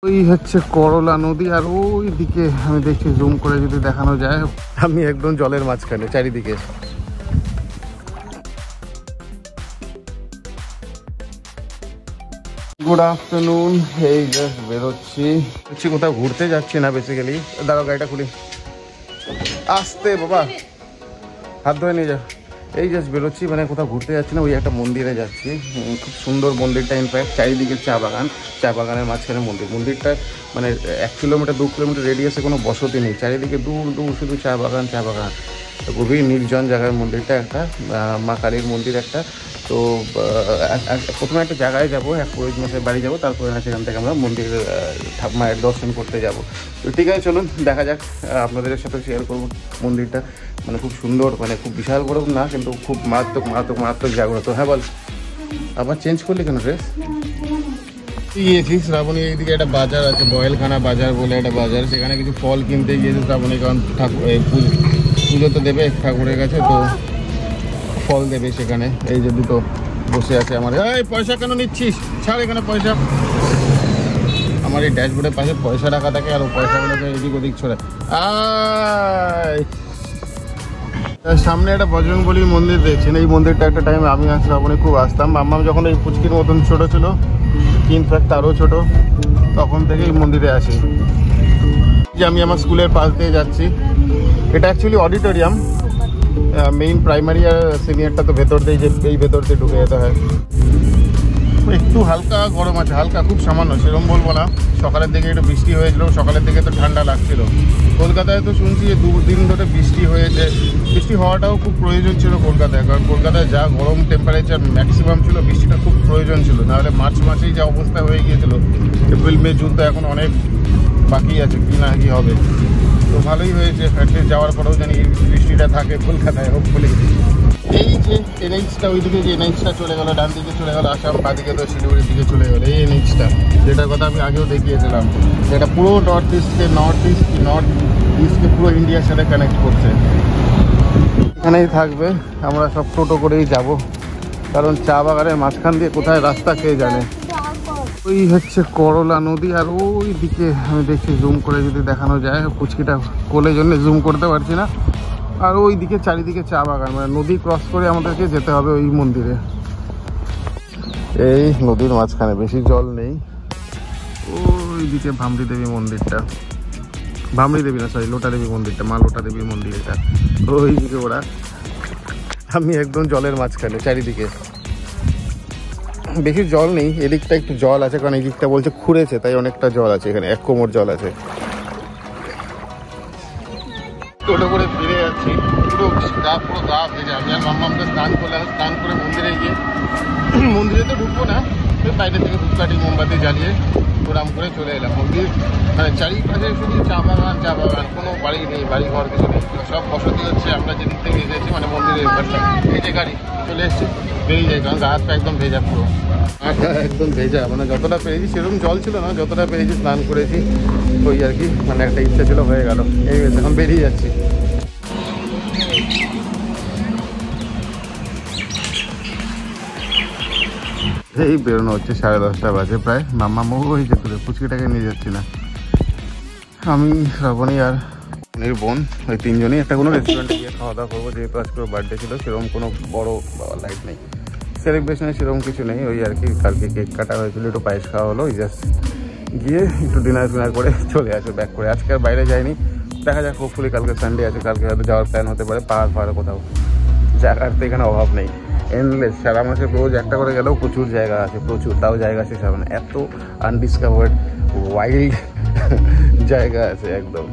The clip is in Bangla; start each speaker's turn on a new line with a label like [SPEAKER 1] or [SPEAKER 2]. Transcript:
[SPEAKER 1] ওই হচ্ছে করলা নদী, আর ওই দিকে আমি দেখছি জুম করে যদি দেখানো যায়, আমি একদম জলের মাঝখানে চারিদিকে। গুড আফটারনুন, এই জাস্ট বেরোচ্ছি, কোথাও ঘুরতে যাচ্ছি না বেসিক্যালি। দাঁড়াও গাড়িটা খুলি, আসতে বাবা, হাত ধরে নিয়ে যা। এই জাস্ট বেরোচ্ছি, মানে কোথাও ঘুরতে যাচ্ছি না, ওই একটা মন্দিরে যাচ্ছি। খুব সুন্দর মন্দিরটা, ইনফ্যাক্ট চারিদিকে চা বাগান, চা বাগানের মাঝখানে মন্দিরটা মানে 1 কিলোমিটার 2 কিলোমিটার রেডিয়াসে কোনো বসতি নেই, চারিদিকে দূর দূর শুধু চা বাগান চা বাগান। খুবই নির্জন জায়গার মন্দিরটা, একটা মা কালীর মন্দির একটা। তো প্রথমে একটা জায়গায় যাবো, এক পুরোহিত মশাই বাড়ি যাবো, তারপরে না সেখান থেকে আমরা মন্দির মায়ের দর্শন করতে যাব। তো ঠিক আছে, চলুন দেখা যাক, আপনাদের সাথে শেয়ার করবো মন্দিরটা। মানে খুব সুন্দর, মানে খুব বিশাল বড় না, কিন্তু খুব মারাত্মক মারাত্মক মারাত্মক জাগ্রত। হ্যাঁ বল, আবার চেঞ্জ করলি কেন ড্রেস? গিয়েছি শ্রাবণী, এইদিকে একটা বাজার আছে, বয়েলখানা বাজার বলে একটা বাজার, সেখানে কিছু ফল কিনতে গিয়েছি শ্রাবণী, কারণ ঠাকুর পুজো তো দেবে ঠাকুরের কাছে, তো ফল দেবে সেখানে। এই যে দুটো বসে আছে আমার, এই পয়সা কেন নিচ্ছিস, ছাড় এখানে পয়সা। আমার এই ড্যাশবোর্ডের পাশে পয়সা রাখা থাকে, আর পয়সাগুলোকে এদিক ওদিক ছড়ে। সামনে একটা বজরংবলীর মন্দির দেখছেন, এই মন্দিরটা একটা টাইমে আমি আর শ্রাবণী খুব আসতাম। মাম্মাম যখন এই পুচকির মতন ছোট ছিল, ইনফ্যাক্ট তারও ছোট, তখন থেকে এই মন্দিরে আসি। যে আমি আমার স্কুলের পাশ দিয়ে যাচ্ছি, এটা অ্যাকচুয়ালি অডিটোরিয়াম, মেইন প্রাইমারি আর সিনিয়রটা তো ভেতর দিয়ে, যে এই ভেতর দিয়ে ঢুকে যেতে হয়। একটু হালকা গরম আছে, হালকা, খুব সামান্য, সেরকম বলবো না। সকালের দিকে একটু বৃষ্টি হয়েছিল, সকালের দিকে তো ঠান্ডা লাগছিল। কলকাতায় তো শুনছি যে 2 দিন ধরে বৃষ্টি হয়েছে, বৃষ্টি হওয়াটাও খুব প্রয়োজন ছিল কলকাতায়, কারণ কলকাতায় যা গরম টেম্পারেচার ম্যাক্সিমাম ছিল, বৃষ্টিটা খুব প্রয়োজন ছিল। নাহলে মার্চ মাসেই যা অবস্থা হয়ে গিয়েছিল, এপ্রিল মে জুন তো এখন অনেক বাকি আছে, কি না কি হবে। তো ভালোই হয়েছে, অ্যাটলিস্ট যাওয়ার পরেও জানি বৃষ্টিটা থাকে কলকাতায়, হোপফুলি। এই যে এনএইচটা, ওইদিকে যে এনএইচটা চলে গেল, ডান দিকে চলে গেল আসাম, বাদিকে তো শিলিগুড়ির দিকে চলে গেল এই এনএইচটা, যেটার কথা আমি আগেও দেখিয়েছিলাম, যেটা পুরো নর্থ ইস্টকে পুরো ইন্ডিয়ার সাথে কানেক্ট করছে। এখানেই থাকবে, আমরা সব টোটো করেই যাব, কারণ চা বাগানের মাঝখান দিয়ে কোথায় রাস্তা কে জানে। ওই হচ্ছে করলা নদী, আর ওই দিকে আমি দেখছি জুম করে যদি দেখানো যায়, পুচকিটা কোলের জন্য জুম করতে পারছি না। আর ওই দিকে চারিদিকে চা বাগান, মানে নদী ক্রস করে আমাদেরকে যেতে হবে ওই মন্দিরে। এই নদীর মাঝখানে, বেশি জল নেই। ওই দিকে ভামরি দেবী মন্দিরটা, ভামরি দেবী না সরি, লোটা দেবী মন্দিরটা, মা লোটা দেবীর মন্দির এটা। ওই দিকে ওরা, আমি একদম জলের মাঝখানে, চারিদিকে বেশি জল নেই, এদিকটা একটু জল আছে, কারণ এই দিকটা বলছে খুঁড়েছে, তাই অনেকটা জল আছে এখানে, 1 কোমর জল আছে। টোটো করে ফিরে যাচ্ছি, পুরো গা ভেজে। আমি আর মাম্মামকে স্নান করে মন্দিরে গিয়ে, মন্দিরে তো ঢুকবো না, বাইরে থেকে ধূপকাঠি মোমবাতি জ্বালিয়ে ওরাম করে চলে এলাম। মন্দির মানে চারিপাশে শুধু চা বাগান, কোনো বাড়ি নেই, বাড়ি ঘর কিছু নেই, সব বসতি হচ্ছে। আমরা যেদিক থেকে এসেছি, মানে মন্দিরের ব্যাপারটা, এই যে গাড়ি চলে এসেছি, বেরিয়ে যায়, কারণ রাতটা একদম ভেজা, পুরো একদম ভেজা। মানে যতটা পেরেছি, সেরকম জল ছিল না, যতটা পেরেছি স্নান করেছি, ওই আর কি, মানে একটা ইচ্ছা ছিল, হয়ে গেল। এই এখন বেরিয়ে যাচ্ছি। এই বেরোনো হচ্ছে, 10:30 বাজে প্রায়। মাম্মা ওই যে তুলে পুচকিটাকে নিয়ে যাচ্ছি না, আমি শ্রাবণী আর বোনের বোন, ওই 3 জনই একটা কোনো রেস্টুরেন্টে গিয়ে খাওয়া দাওয়া করবো, যেহেতু আজকে বার্থডে ছিল। সেরকম কোনো বড় লাইট নেই, সেলিব্রেশনে সেরকম কিছু নেই, ওই আর কি। কালকে কেক কাটা হয়েছিল, একটু পায়েস খাওয়া হলো, ওই জাস্ট গিয়ে একটু ডিনার করে চলে আসো ব্যাক করে। আজকে আর বাইরে যাইনি, দেখা যাক, হোপফুলি কালকে সানডে আছে, কালকে হয়তো যাওয়ার প্ল্যান হতে পারে। পাহাড় কোথাও, জায়গার তো এখানে অভাব নেই, এন্ডলেস। সারা মাসে রোজ একটা করে গেলেও প্রচুর জায়গা আছে, প্রচুর, তাও জায়গা শেষ হবে না, এত আনডিসকভার্ড ওয়াইল্ড জায়গা আছে একদম।